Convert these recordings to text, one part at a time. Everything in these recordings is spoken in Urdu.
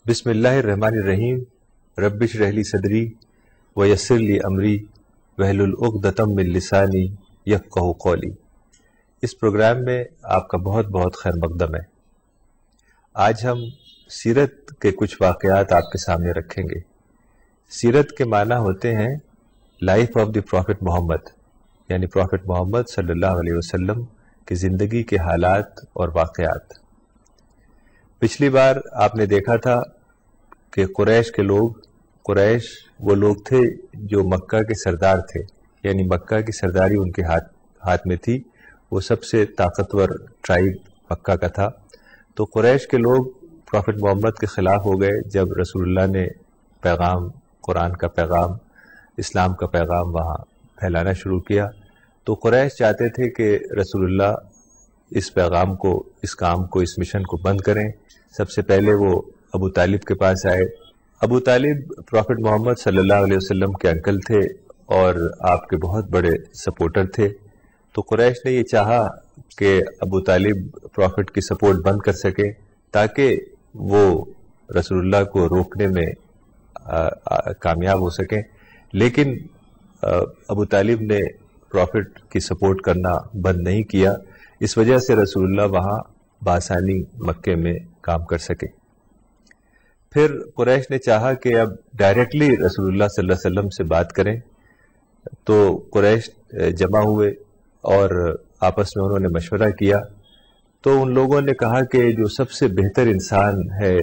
بسم اللہ الرحمن الرحیم رب اشرح لی صدری ویسر لی امری واحلل عقدۃ من لسانی یفقہوا قولی۔ اس پروگرام میں آپ کا بہت بہت خیر مقدم ہے۔ آج ہم سیرت کے کچھ واقعات آپ کے سامنے رکھیں گے۔ سیرت کے معنی ہوتے ہیں لائف آف دی پروفٹ محمد، یعنی پروفٹ محمد صلی اللہ علیہ وسلم کی زندگی کے حالات اور واقعات۔ پچھلی بار آپ نے دیکھا تھا کہ قریش کے لوگ، قریش وہ لوگ تھے جو مکہ کے سردار تھے، یعنی مکہ کی سرداری ان کے ہاتھ میں تھی، وہ سب سے طاقتور ٹرائب مکہ کا تھا۔ تو قریش کے لوگ پروفٹ محمد کے خلاف ہو گئے جب رسول اللہ نے پیغام، قرآن کا پیغام، اسلام کا پیغام وہاں پھیلانا شروع کیا۔ تو قریش چاہتے تھے کہ رسول اللہ اس پیغام کو، اس کام کو، اس مشن کو بند کریں۔ سب سے پہلے وہ ابو طالب کے پاس آئے۔ ابو طالب پروفٹ محمد صلی اللہ علیہ وسلم کے انکل تھے اور آپ کے بہت بڑے سپورٹر تھے۔ تو قریش نے یہ چاہا کہ ابو طالب پروفٹ کی سپورٹ بند کر سکے تاکہ وہ رسول اللہ کو روکنے میں کامیاب ہو سکیں، لیکن ابو طالب نے پروفٹ کی سپورٹ کرنا بند نہیں کیا، اس وجہ سے رسول اللہ وہاں بآسانی مکے میں کام کر سکے۔ پھر قریش نے چاہا کہ اب ڈائریکٹلی رسول اللہ صلی اللہ علیہ وسلم سے بات کریں، تو قریش جمع ہوئے اور آپس میں انہوں نے مشورہ کیا۔ تو ان لوگوں نے کہا کہ جو سب سے بہتر انسان ہے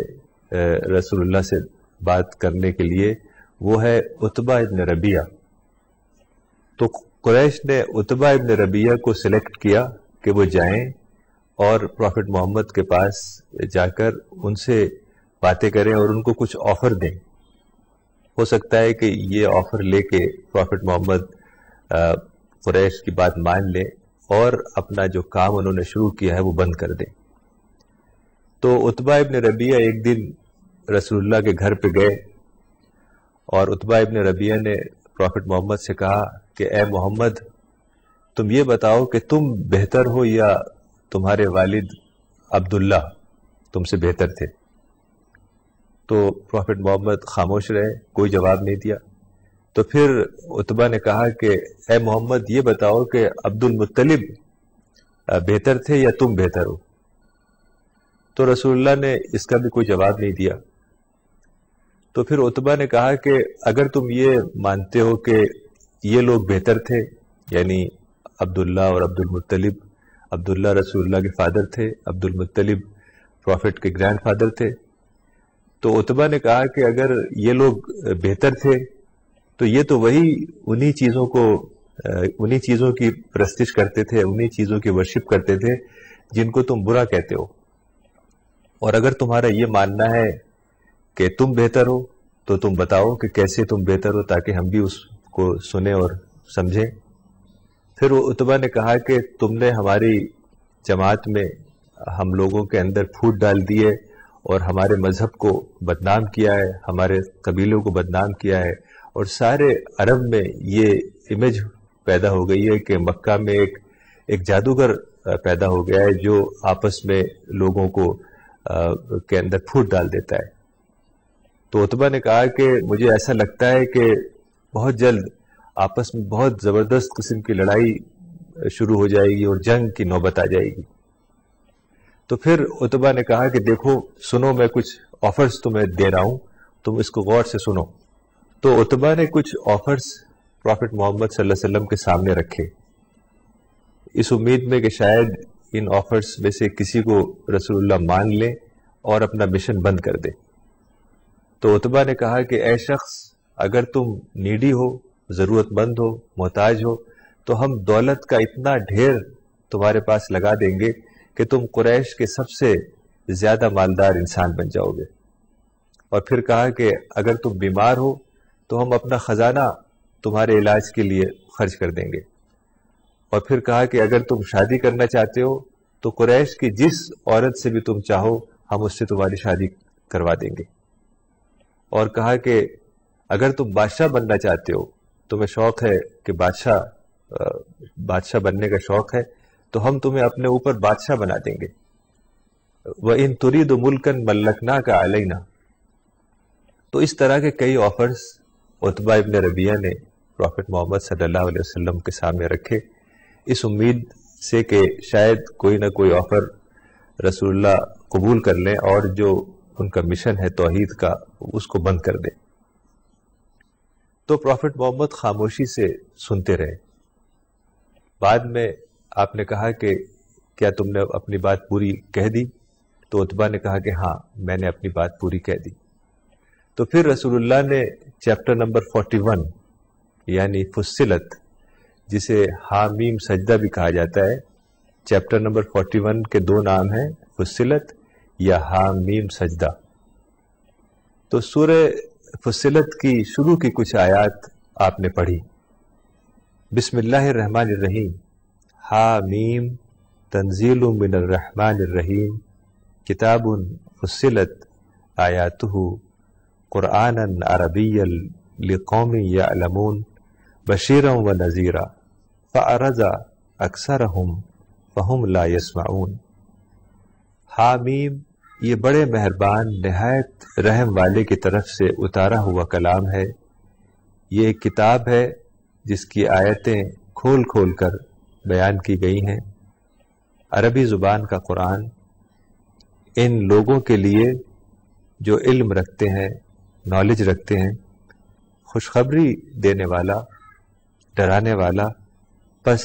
رسول اللہ سے بات کرنے کے لیے وہ ہے عتبہ ابن ربیعہ۔ تو قریش نے عتبہ ابن ربیعہ کو سلیکٹ کیا کہ وہ جائیں اور پروفٹ محمد کے پاس جا کر ان سے باتیں کریں اور ان کو کچھ آفر دیں۔ ہو سکتا ہے کہ یہ آفر لے کے پروفٹ محمد قریش کی بات مان لیں اور اپنا جو کام انہوں نے شروع کیا ہے وہ بند کر دیں۔ تو عتبہ ابن ربیعہ ایک دن رسول اللہ کے گھر پہ گئے اور عتبہ ابن ربیعہ نے پروفٹ محمد سے کہا کہ اے محمد، تم یہ بتاؤ کہ تم بہتر ہو یا تمہارے والد عبداللہ تم سے بہتر تھے؟ تو پروفٹ محمد خاموش رہے، کوئی جواب نہیں دیا۔ تو پھر عتبہ نے کہا کہ اے محمد یہ بتاؤ کہ عبد المطلب بہتر تھے یا تم بہتر ہو؟ تو رسول اللہ نے اس کا بھی کوئی جواب نہیں دیا۔ تو پھر عتبہ نے کہا کہ اگر تم یہ مانتے ہو کہ یہ لوگ بہتر تھے، یعنی عبداللہ اور عبد المطلب، عبداللہ رسول اللہ کے فادر تھے، عبد المطلب پروفٹ کے گرینڈ فادر تھے، تو عتبہ نے کہا کہ اگر یہ لوگ بہتر تھے تو یہ تو وہی انہی چیزوں کی پرستش کرتے تھے، انہی چیزوں کی ورشپ کرتے تھے جن کو تم برا کہتے ہو۔ اور اگر تمہارا یہ ماننا ہے کہ تم بہتر ہو تو تم بتاؤ کہ کیسے تم بہتر ہو تاکہ ہم بھی اس کو سنیں اور سمجھیں۔ پھر وہ عتبہ نے کہا کہ تم نے ہماری جماعت میں ہم لوگوں کے اندر پھوٹ ڈال دی ہے اور ہمارے مذہب کو بدنام کیا ہے، ہمارے قبیلوں کو بدنام کیا ہے، اور سارے عرب میں یہ امیج پیدا ہو گئی ہے کہ مکہ میں ایک جادوگر پیدا ہو گیا ہے جو آپس میں لوگوں کو کے اندر پھوٹ ڈال دیتا ہے۔ تو عتبہ نے کہا کہ مجھے ایسا لگتا ہے کہ بہت جلد آپس میں بہت زبردست قسم کی لڑائی شروع ہو جائے گی اور جنگ کی نوبت آ جائے گی۔ تو پھر عتبہ نے کہا کہ دیکھو سنو، میں کچھ آفرز تمہیں دے رہا ہوں، تم اس کو غور سے سنو۔ تو عتبہ نے کچھ آفرز پروفٹ محمد صلی اللہ علیہ وسلم کے سامنے رکھے، اس امید میں کہ شاید ان آفرز میں سے کسی کو رسول اللہ مان لے اور اپنا مشن بند کر دے۔ تو عتبہ نے کہا کہ اے شخص، اگر تم نیڈی ہو، ضرورت مند ہو، محتاج ہو، تو ہم دولت کا اتنا ڈھیر تمہارے پاس لگا دیں گے کہ تم قریش کے سب سے زیادہ مالدار انسان بن جاؤ گے۔ اور پھر کہا کہ اگر تم بیمار ہو تو ہم اپنا خزانہ تمہارے علاج کے لیے خرچ کر دیں گے۔ اور پھر کہا کہ اگر تم شادی کرنا چاہتے ہو تو قریش کی جس عورت سے بھی تم چاہو ہم اس سے تمہاری شادی کروا دیں گے۔ اور کہا کہ اگر تم بادشاہ بننا چاہتے ہو، تمہیں شوق ہے کہ بادشاہ بننے کا شوق ہے، تو ہم تمہیں اپنے اوپر بادشاہ بنا دیں گے۔ وَإِن تُرِيدُ مُلْكًا مَلَّكْنَاكَ عَلَيْنَا، تو اس طرح کے کئی آفرز عتبہ ابن ربیہ نے پروفٹ محمد صلی اللہ علیہ وسلم کے سامنے رکھے، اس امید سے کہ شاید کوئی نہ کوئی آفر رسول اللہ قبول کر لیں اور جو ان کا مشن ہے توحید کا اس کو بند کر دیں۔ تو پروفٹ محمد خاموشی سے سنتے رہے۔ بعد میں آپ نے کہا کہ کیا تم نے اپنی بات پوری کہہ دی؟ تو عتبہ نے کہا کہ ہاں، میں نے اپنی بات پوری کہہ دی۔ تو پھر رسول اللہ نے چیپٹر نمبر 41 یعنی فصلت، جسے حامیم سجدہ بھی کہا جاتا ہے، چیپٹر نمبر 41 کے دو نام ہیں، فصلت یا حامیم سجدہ۔ تو سورہ فصلت کی شروع کی کچھ آیات آپ نے پڑھی۔ بسم اللہ الرحمن الرحیم، حامیم تنزیل من الرحمن الرحیم، کتاب فصلت آیاتہ قرآنا عربیا لقوم یعلمون بشیرا و نذیرا فأعرض اکثرہم فہم لا یسمعون۔ حامیم یہ بڑے مہربان نہایت رحم والے کی طرف سے اتارا ہوا کلام ہے، یہ ایک کتاب ہے جس کی آیتیں کھول کھول کر بیان کی گئی ہیں۔ عربی زبان کا قرآن ان لوگوں کے لیے جو علم رکھتے ہیں، نالج رکھتے ہیں، خوشخبری دینے والا، ڈرانے والا۔ پس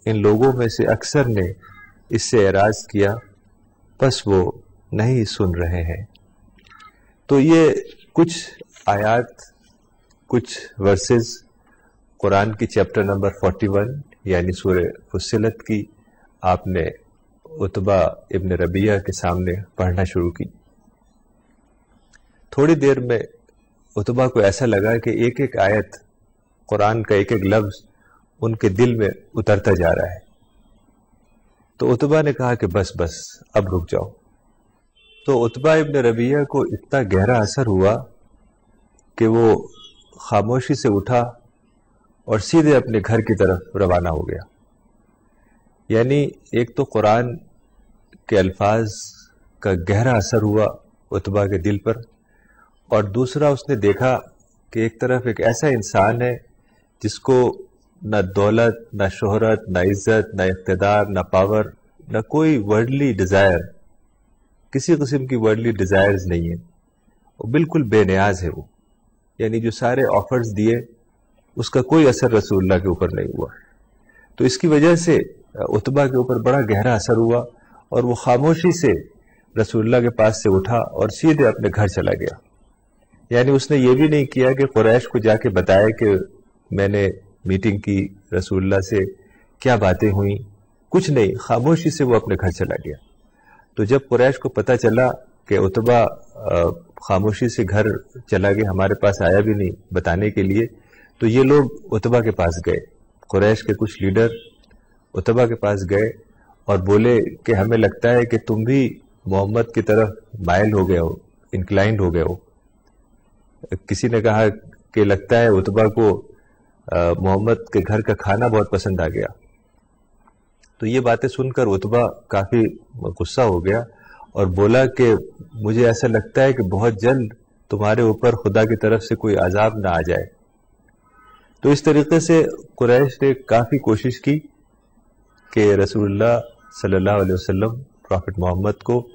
ان لوگوں میں سے اکثر نے اس سے اعراض کیا، پس وہ نہیں سن رہے ہیں۔ تو یہ کچھ آیات، کچھ ورسز قرآن کی چیپٹر نمبر 41 یعنی سورہ فصلت کی آپ نے عتبہ ابن ربیہ کے سامنے پڑھنا شروع کی۔ تھوڑی دیر میں عتبہ کو ایسا لگا کہ ایک ایک آیت، قرآن کا ایک ایک لفظ ان کے دل میں اترتا جا رہا ہے۔ تو عتبہ نے کہا کہ بس اب رک جاؤ۔ تو عتبہ ابن ربیہ کو اتنا گہرا اثر ہوا کہ وہ خاموشی سے اٹھا اور سیدھے اپنے گھر کی طرف روانہ ہو گیا۔ یعنی ایک تو قرآن کے الفاظ کا گہرا اثر ہوا عتبہ کے دل پر، اور دوسرا اس نے دیکھا کہ ایک طرف ایک ایسا انسان ہے جس کو نہ دولت، نہ شہرت، نہ عزت، نہ اقتدار، نہ پاور، نہ کوئی ورڈلی ڈیزائر، کسی قسم کی ورڈلی ڈیزائرز نہیں ہے، وہ بالکل بے نیاز ہے وہ۔ یعنی جو سارے آفرز دیے اس کا کوئی اثر رسول اللہ کے اوپر نہیں ہوا۔ تو اس کی وجہ سے عتبہ کے اوپر بڑا گہرا اثر ہوا اور وہ خاموشی سے رسول اللہ کے پاس سے اٹھا اور سیدھے اپنے گھر چلا گیا۔ یعنی اس نے یہ بھی نہیں کیا کہ قریش کو جا کے بتائے کہ میں نے میٹنگ کی رسول اللہ سے، کیا باتیں ہوئیں، کچھ نہیں، خاموشی سے وہ اپنے گھر چلا گیا۔ تو جب قریش کو پتہ چلا کہ عتبہ خاموشی سے گھر چلا گیا، ہمارے پاس آیا بھی نہیں بتانے کے لیے، تو یہ لوگ عتبہ کے پاس گئے، قریش کے کچھ لیڈر عتبہ کے پاس گئے اور بولے کہ ہمیں لگتا ہے کہ تم بھی محمد کی طرف مائل ہو گئے ہو، انکلائنڈ ہو گئے ہو۔ کسی نے کہا کہ لگتا ہے عتبہ کو محمد کے گھر کا کھانا بہت پسند آ گیا۔ تو یہ باتیں سن کر عتبہ کافی غصہ ہو گیا اور بولا کہ مجھے ایسا لگتا ہے کہ بہت جلد تمہارے اوپر خدا کی طرف سے کوئی عذاب نہ آ جائے۔ تو اس طریقے سے قریش نے کافی کوشش کی کہ رسول اللہ صلی اللہ علیہ وسلم، پروفٹ محمد کو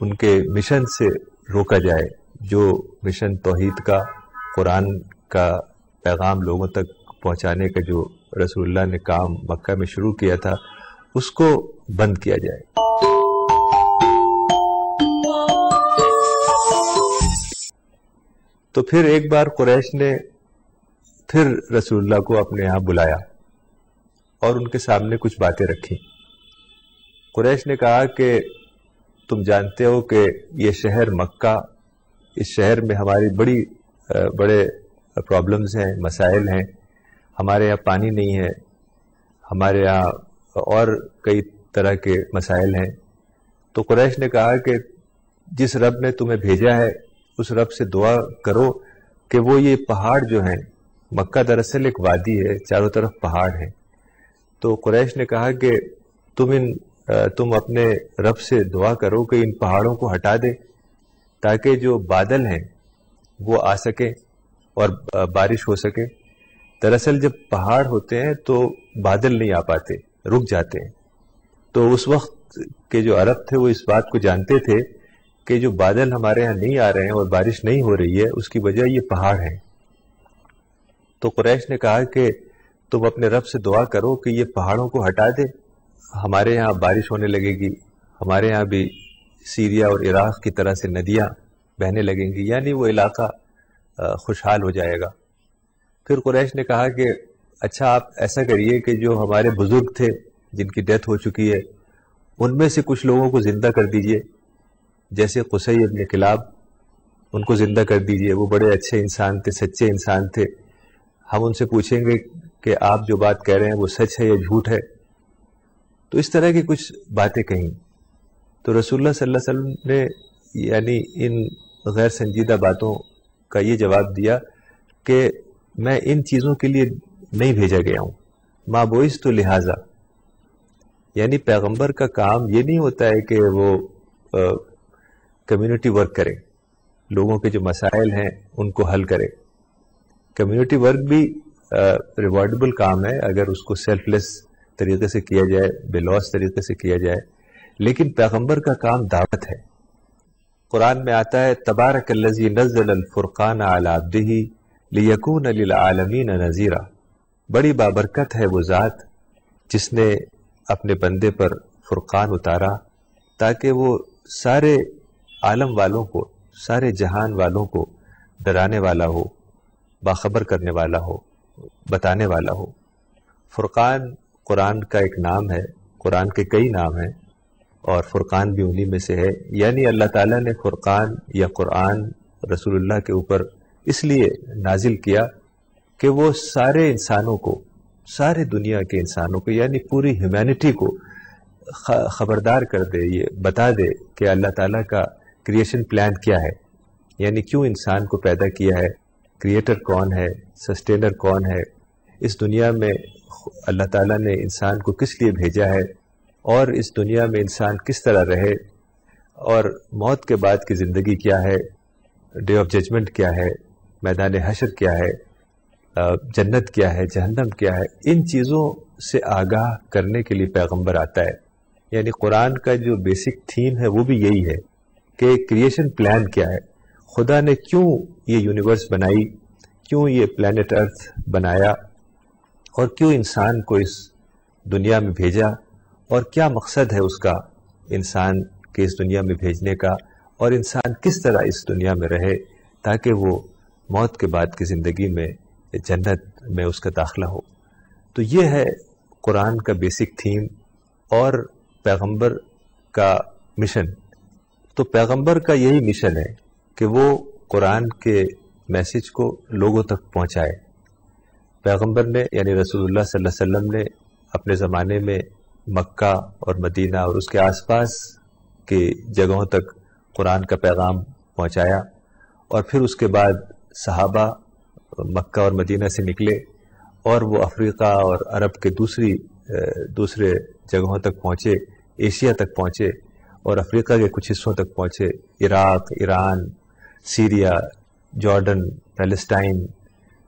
ان کے مشن سے روکا جائے، جو مشن توحید کا، قرآن کا پیغام لوگوں تک پہنچانے کا جو رسول اللہ نے کام مکہ میں شروع کیا تھا اس کو بند کیا جائے۔ تو پھر ایک بار قریش نے پھر رسول اللہ کو اپنے یہاں بلایا اور ان کے سامنے کچھ باتیں رکھی۔ قریش نے کہا کہ تم جانتے ہو کہ یہ شہر مکہ، اس شہر میں ہماری بڑے پرابلمز ہیں، مسائل ہیں، ہمارے یہاں پانی نہیں ہے، ہمارے یہاں اور کئی طرح کے مسائل ہیں۔ تو قریش نے کہا کہ جس رب نے تمہیں بھیجا ہے اس رب سے دعا کرو کہ وہ یہ پہاڑ جو ہیں، مکہ دراصل ایک وادی ہے، چاروں طرف پہاڑ ہیں، تو قریش نے کہا کہ تم اپنے رب سے دعا کرو کہ ان پہاڑوں کو ہٹا دے تاکہ جو بادل ہیں وہ آ سکیں اور بارش ہو سکے. دراصل جب پہاڑ ہوتے ہیں تو بادل نہیں آ پاتے، رک جاتے ہیں. تو اس وقت کے جو عرب تھے وہ اس بات کو جانتے تھے کہ جو بادل ہمارے ہاں نہیں آ رہے ہیں اور بارش نہیں ہو رہی ہے اس کی وجہ یہ پہاڑ ہے. تو قریش نے کہا کہ تم اپنے رب سے دعا کرو کہ یہ پہاڑوں کو ہٹا دے، ہمارے یہاں بارش ہونے لگے گی، ہمارے یہاں بھی سیریا اور عراق کی طرح سے ندیاں بہنے لگیں گی، یعنی وہ علاقہ خوشحال ہو جائے گا. پھر قریش نے کہا کہ اچھا آپ ایسا کریے کہ جو ہمارے بزرگ تھے جن کی ڈیتھ ہو چکی ہے ان میں سے کچھ لوگوں کو زندہ کر دیجئے، جیسے قصی ابن کلاب، ان کو زندہ کر دیجئے. وہ بڑے اچھے انسان تھے، سچے انسان تھے. ہم ان سے پوچھیں گے کہ آپ جو بات کہہ رہے ہیں وہ سچ ہے یا جھوٹ ہے. تو اس طرح کی کچھ باتیں کہیں. تو رسول اللہ صلی اللہ علیہ وسلم نے یعنی ان غیر سنجیدہ باتوں کا یہ جواب دیا کہ میں ان چیزوں کے لیے نہیں بھیجا گیا ہوں. ما بعثت لہذا، یعنی پیغمبر کا کام یہ نہیں ہوتا ہے کہ وہ کمیونٹی ورک کرے، لوگوں کے جو مسائل ہیں ان کو حل کرے. کمیونٹی ورک بھی ریوارڈبل کام ہے اگر اس کو سیلف لیس طریقے سے کیا جائے، بے لوس طریقے سے کیا جائے، لیکن پیغمبر کا کام دعوت ہے. قرآن میں آتا ہے تبارک الذی نزل الفرقان علی عبدہ لیکون للعالمین نذیرا، بڑی بابرکت ہے وہ ذات جس نے اپنے بندے پر فرقان اتارا تاکہ وہ سارے عالم والوں کو، سارے جہان والوں کو ڈرانے والا ہو، باخبر کرنے والا ہو، بتانے والا ہو. فرقان قرآن کا ایک نام ہے، قرآن کے کئی نام ہیں اور فرقان بھی انہی میں سے ہے. یعنی اللہ تعالیٰ نے فرقان یا قرآن رسول اللہ کے اوپر اس لیے نازل کیا کہ وہ سارے انسانوں کو، سارے دنیا کے انسانوں کو، یعنی پوری ہیومینٹی کو خبردار کر دے، یہ بتا دے کہ اللہ تعالیٰ کا کریشن پلان کیا ہے، یعنی کیوں انسان کو پیدا کیا ہے، کریٹر کون ہے، سسٹینر کون ہے، اس دنیا میں اللہ تعالیٰ نے انسان کو کس لیے بھیجا ہے، اور اس دنیا میں انسان کس طرح رہے، اور موت کے بعد کی زندگی کیا ہے، ڈے آف ججمنٹ کیا ہے، میدان حشر کیا ہے، جنت کیا ہے، جہنم کیا ہے. ان چیزوں سے آگاہ کرنے کے لیے پیغمبر آتا ہے. یعنی قرآن کا جو بیسک تھیم ہے وہ بھی یہی ہے کہ کریشن پلان کیا ہے، خدا نے کیوں یہ یونیورس بنائی، کیوں یہ پلانٹ ارتھ بنایا، اور کیوں انسان کو اس دنیا میں بھیجا، اور کیا مقصد ہے اس کا انسان کے اس دنیا میں بھیجنے کا، اور انسان کس طرح اس دنیا میں رہے تاکہ وہ موت کے بعد کی زندگی میں جنت میں اس کا داخلہ ہو. تو یہ ہے قرآن کا بیسک تھیم اور پیغمبر کا مشن. تو پیغمبر کا یہی مشن ہے کہ وہ قرآن کے میسج کو لوگوں تک پہنچائے. پیغمبر نے یعنی رسول اللہ صلی اللہ علیہ وسلم نے اپنے زمانے میں مکہ اور مدینہ اور اس کے آس پاس کی جگہوں تک قرآن کا پیغام پہنچایا، اور پھر اس کے بعد صحابہ مکہ اور مدینہ سے نکلے اور وہ افریقہ اور عرب کے دوسرے جگہوں تک پہنچے، ایشیا تک پہنچے اور افریقہ کے کچھ حصوں تک پہنچے، عراق، ایران، سیریا، جارڈن، پیلسٹائن،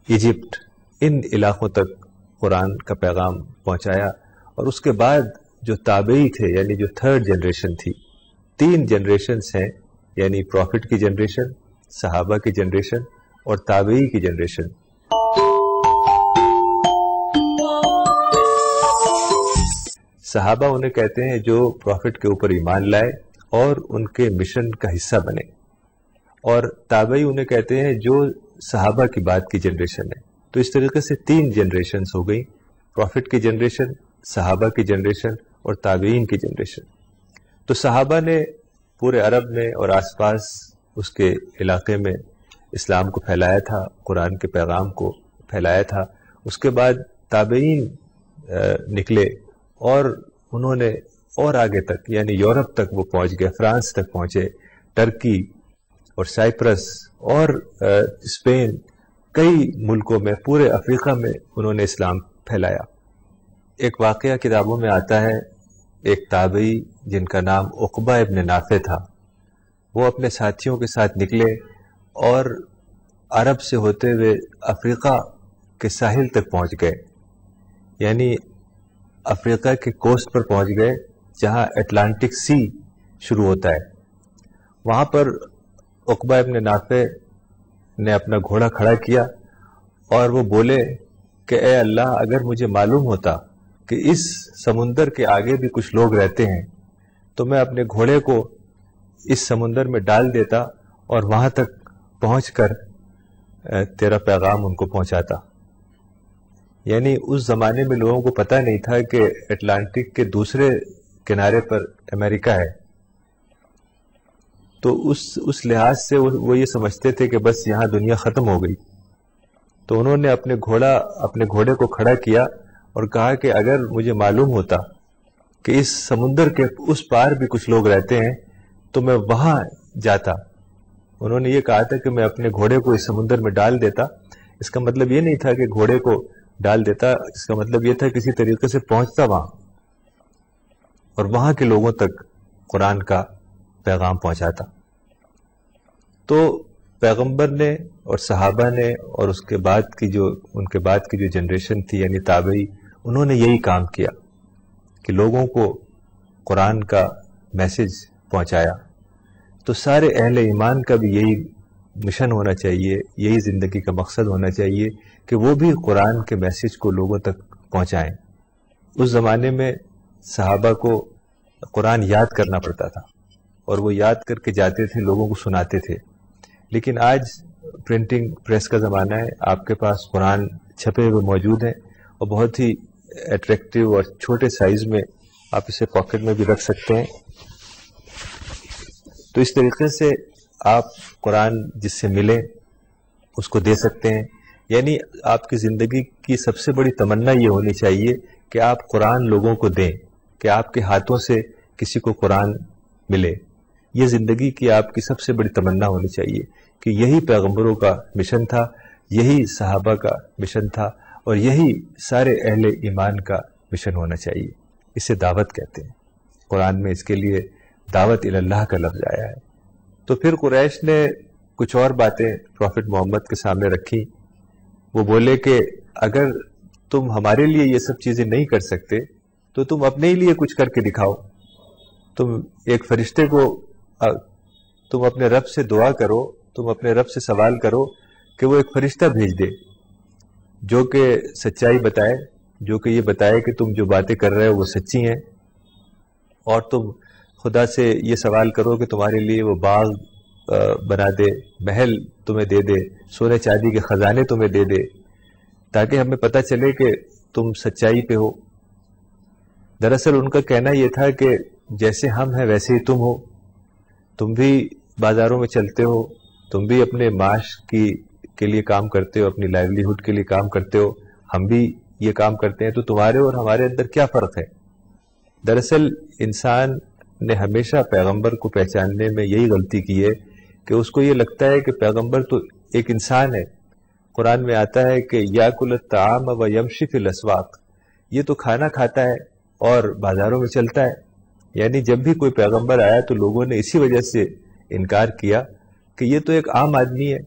ایجپٹ، ان علاقوں تک قرآن کا پیغام پہنچایا. اور اس کے بعد جو تابعی تھے یعنی جو تھرڈ جنریشن تھی، 3 جنریشنز ہیں، یعنی پروفٹ کی جنریشن، صحابہ کی جنریشن اور تابعی کی جنریشن. صحابہ انہیں کہتے ہیں جو پروفٹ کے اوپر ایمان لائے اور ان کے مشن کا حصہ بنے، اور تابعی انہیں کہتے ہیں جو صحابہ کی بعد کی جنریشن ہے. تو اس طریقے سے 3 جنریشنز ہو گئی، پروفٹ کی جنریشن، صحابہ کی جنریشن اور تابعین کی جنریشن. تو صحابہ نے پورے عرب میں اور آس پاس اس کے علاقے میں اسلام کو پھیلایا تھا، قرآن کے پیغام کو پھیلایا تھا. اس کے بعد تابعین نکلے اور انہوں نے اور آگے تک یعنی یورپ تک وہ پہنچ گئے، فرانس تک پہنچے، ٹرکی اور سائپرس اور اسپین، کئی ملکوں میں، پورے افریقہ میں انہوں نے اسلام پھیلایا. ایک واقعہ کتابوں میں آتا ہے، ایک تابعی جن کا نام عقبہ ابن نافع تھا، وہ اپنے ساتھیوں کے ساتھ نکلے اور عرب سے ہوتے ہوئے افریقہ کے ساحل تک پہنچ گئے، یعنی افریقہ کے کوسٹ پر پہنچ گئے جہاں اٹلانٹک سی شروع ہوتا ہے۔ وہاں پر عقبہ ابن نافع نے اپنا گھوڑا کھڑا کیا اور وہ بولے کہ اے اللہ، اگر مجھے معلوم ہوتا کہ اس سمندر کے آگے بھی کچھ لوگ رہتے ہیں تو میں اپنے گھوڑے کو اس سمندر میں ڈال دیتا اور وہاں تک پہنچ کر تیرا پیغام ان کو پہنچاتا۔ یعنی اس زمانے میں لوگوں کو پتہ نہیں تھا کہ اٹلانٹک کے دوسرے کنارے پر امریکہ ہے، تو اس لحاظ سے وہ یہ سمجھتے تھے کہ بس یہاں دنیا ختم ہو گئی۔ تو انہوں نے اپنے گھوڑے کو کھڑا کیا اور کہا کہ اگر مجھے معلوم ہوتا کہ اس سمندر کے اس پار بھی کچھ لوگ رہتے ہیں تو میں وہاں جاتا۔ انہوں نے یہ کہا تھا کہ میں اپنے گھوڑے کو اس سمندر میں ڈال دیتا۔ اس کا مطلب یہ نہیں تھا کہ گھوڑے کو ڈال دیتا، اس کا مطلب یہ تھا کسی طریقے سے پہنچتا وہاں اور وہاں کے لوگوں تک قرآن کا پیغام پہنچاتا۔ تو پیغمبر نے اور صحابہ نے اور ان کے بعد کی جو جنریشن تھی یعنی تابعی، انہوں نے یہی کام کیا کہ لوگوں کو قرآن کا میسج پہنچایا۔ تو سارے اہل ایمان کا بھی یہی مشن ہونا چاہیے، یہی زندگی کا مقصد ہونا چاہیے کہ وہ بھی قرآن کے میسج کو لوگوں تک پہنچائیں۔ اس زمانے میں صحابہ کو قرآن یاد کرنا پڑتا تھا اور وہ یاد کر کے جاتے تھے، لوگوں کو سناتے تھے۔ لیکن آج پرنٹنگ پریس کا زمانہ ہے، آپ کے پاس قرآن چھپے ہوئے موجود ہیں اور بہت ہی اٹریکٹیو اور چھوٹے سائز میں آپ اسے پاکٹ میں بھی رکھ سکتے ہیں۔ تو اس طریقے سے آپ قرآن جس سے ملے اس کو دے سکتے ہیں۔ یعنی آپ کی زندگی کی سب سے بڑی تمنا یہ ہونی چاہیے کہ آپ قرآن لوگوں کو دیں، کہ آپ کے ہاتھوں سے کسی کو قرآن ملے۔ یہ زندگی کی آپ کی سب سے بڑی تمنا ہونی چاہیے کہ یہی پیغمبروں کا مشن تھا، یہی صحابہ کا مشن تھا اور یہی سارے اہل ایمان کا مشن ہونا چاہیے۔ اسے دعوت کہتے ہیں، قرآن میں اس کے لیے دعوت اللہ کا لفظ آیا ہے۔ تو پھر قریش نے کچھ اور باتیں پروفٹ محمد کے سامنے رکھی۔ وہ بولے کہ اگر تم ہمارے لیے یہ سب چیزیں نہیں کر سکتے تو تم اپنے ہی لیے کچھ کر کے دکھاؤ۔ تم ایک فرشتے کو، تم اپنے رب سے دعا کرو، تم اپنے رب سے سوال کرو کہ وہ ایک فرشتہ بھیج دے جو کہ سچائی بتائے، جو کہ یہ بتائے کہ تم جو باتیں کر رہے ہو وہ سچی ہیں، اور تم خدا سے یہ سوال کرو کہ تمہارے لیے وہ باغ بنا دے، محل تمہیں دے دے، سونے چاندی کے خزانے تمہیں دے دے، تاکہ ہمیں پتہ چلے کہ تم سچائی پہ ہو۔ دراصل ان کا کہنا یہ تھا کہ جیسے ہم ہیں ویسے ہی تم ہو، تم بھی بازاروں میں چلتے ہو، تم بھی اپنے معاش کے لیے کام کرتے ہو، اپنی لائیولیہڈ کے لیے کام کرتے ہو، ہم بھی یہ کام کرتے ہیں، تو تمہارے اور ہمارے اندر کیا فرق ہے؟ دراصل انسان نے ہمیشہ پیغمبر کو پہچاننے میں یہی غلطی کی ہے کہ اس کو یہ لگتا ہے کہ پیغمبر تو ایک انسان ہے۔ قرآن میں آتا ہے کہ یاکل الطعام و یمشی فی الاسواق، یہ تو کھانا کھاتا ہے اور بازاروں میں چلتا ہے۔ یعنی جب بھی کوئی پیغمبر آیا تو لوگوں نے اسی وجہ سے انکار کیا کہ یہ تو ایک عام آدمی ہے،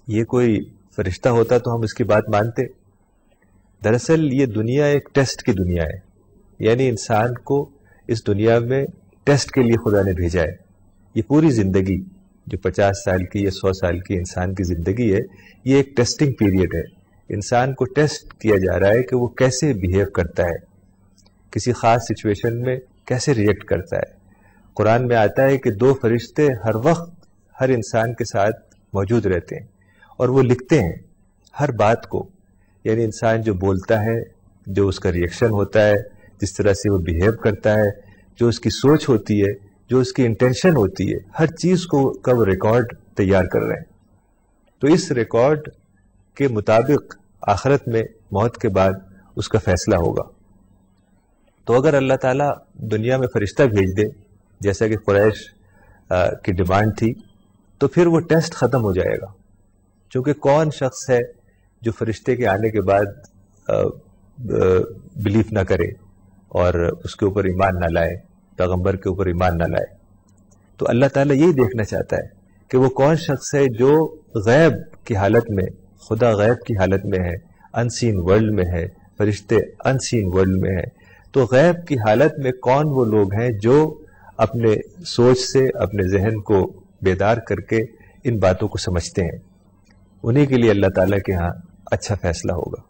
یہ کوئی فرشتہ ہوتا تو ہم اس کی بات مانتے۔ دراصل یہ دنیا ایک ٹیسٹ کی دنیا ہے، یعنی انسان کو اس دنیا میں ٹیسٹ کے لیے خدا نے بھیجا ہے۔ یہ پوری زندگی جو 50 سال کی یا 100 سال کی انسان کی زندگی ہے، یہ ایک ٹیسٹنگ پیریڈ ہے۔ انسان کو ٹیسٹ کیا جا رہا ہے کہ وہ کیسے بیہیو کرتا ہے، کسی خاص سچویشن میں کیسے ریئیکٹ کرتا ہے۔ قرآن میں آتا ہے کہ 2 فرشتے ہر وقت ہر انسان کے ساتھ موجود رہتے ہیں اور وہ لکھتے ہیں ہر بات کو، یعنی انسان جو بولتا ہے، جو اس کا ریئیکشن ہوتا ہے، جس طرح سے وہ بیہیو کرتا ہے، جو اس کی سوچ ہوتی ہے، جو اس کی انٹینشن ہوتی ہے، ہر چیز کا وہ ریکارڈ تیار کر رہے ہیں۔ تو اس ریکارڈ کے مطابق آخرت میں موت کے بعد اس کا فیصلہ ہوگا۔ تو اگر اللہ تعالیٰ دنیا میں فرشتہ بھیج دے جیسا کہ قریش کی ڈیمانڈ تھی، تو پھر وہ ٹیسٹ ختم ہو جائے گا، چونکہ کون شخص ہے جو فرشتے کے آنے کے بعد بلیف نہ کرے اور اس کے اوپر ایمان نہ لائے، پیغمبر کے اوپر ایمان نہ لائے۔ تو اللہ تعالیٰ یہی دیکھنا چاہتا ہے کہ وہ کون شخص ہے جو غیب کی حالت میں، خدا غیب کی حالت میں ہے، انسین ورلڈ میں ہے، فرشتے انسین ورلڈ میں ہے. تو غیب کی حالت میں کون وہ لوگ ہیں جو اپنے سوچ سے اپنے ذہن کو بیدار کر کے ان باتوں کو سمجھتے ہیں، انہی کے لیے اللہ تعالیٰ کے ہاں اچھا فیصلہ ہوگا.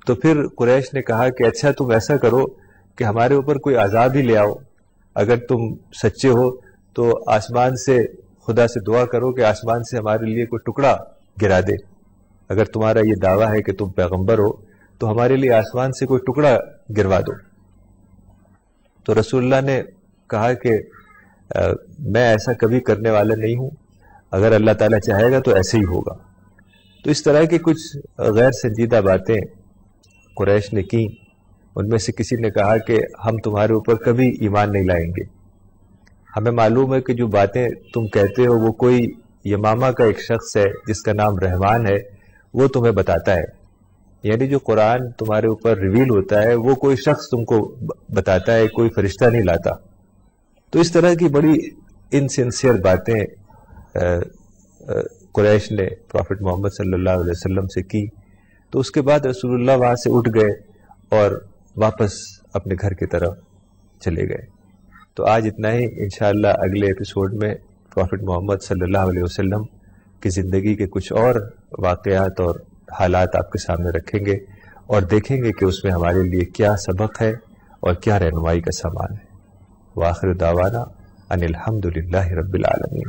تو پھر قریش نے کہا کہ اچھا تم ایسا کرو کہ ہمارے اوپر کوئی عذاب ہی لے آؤ، اگر تم سچے ہو تو آسمان سے خدا سے دعا کرو کہ آسمان سے ہمارے لیے کوئی ٹکڑا گرا دے. اگر تمہارا یہ دعویٰ ہے کہ تم پیغمبر ہو تو ہمارے لیے آسمان سے کوئی ٹکڑا گروا دو. تو رسول اللہ نے کہا کہ میں ایسا کبھی کرنے والا نہیں ہوں، اگر اللہ تعالیٰ چاہے گا تو ایسے ہی ہوگا. تو اس طرح کی کچھ غیر سنجیدہ باتیں قریش نے کی. ان میں سے کسی نے کہا کہ ہم تمہارے اوپر کبھی ایمان نہیں لائیں گے، ہمیں معلوم ہے کہ جو باتیں تم کہتے ہو وہ کوئی یمامہ کا ایک شخص ہے جس کا نام رحمان ہے، وہ تمہیں بتاتا ہے. یعنی جو قرآن تمہارے اوپر ریویل ہوتا ہے وہ کوئی شخص تم کو بتاتا ہے، کوئی فرشتہ نہیں لاتا. تو اس طرح کی بڑی انسنسیئر باتیں قریش نے پروفٹ محمد صلی اللہ علیہ وسلم سے کی. تو اس کے بعد رسول اللہ وہاں سے اٹھ گئے اور واپس اپنے گھر کی طرف چلے گئے. تو آج اتنا ہی. انشاءاللہ اگلے ایپیسوڈ میں پروفٹ محمد صلی اللہ علیہ وسلم کی زندگی کے کچھ اور واقعات اور حالات آپ کے سامنے رکھیں گے اور دیکھیں گے کہ اس میں ہمارے لیے کیا سبق ہے اور کیا رہنمائی کا سامان ہے. وآخر دعوانا ان الحمد للہ رب العالمین.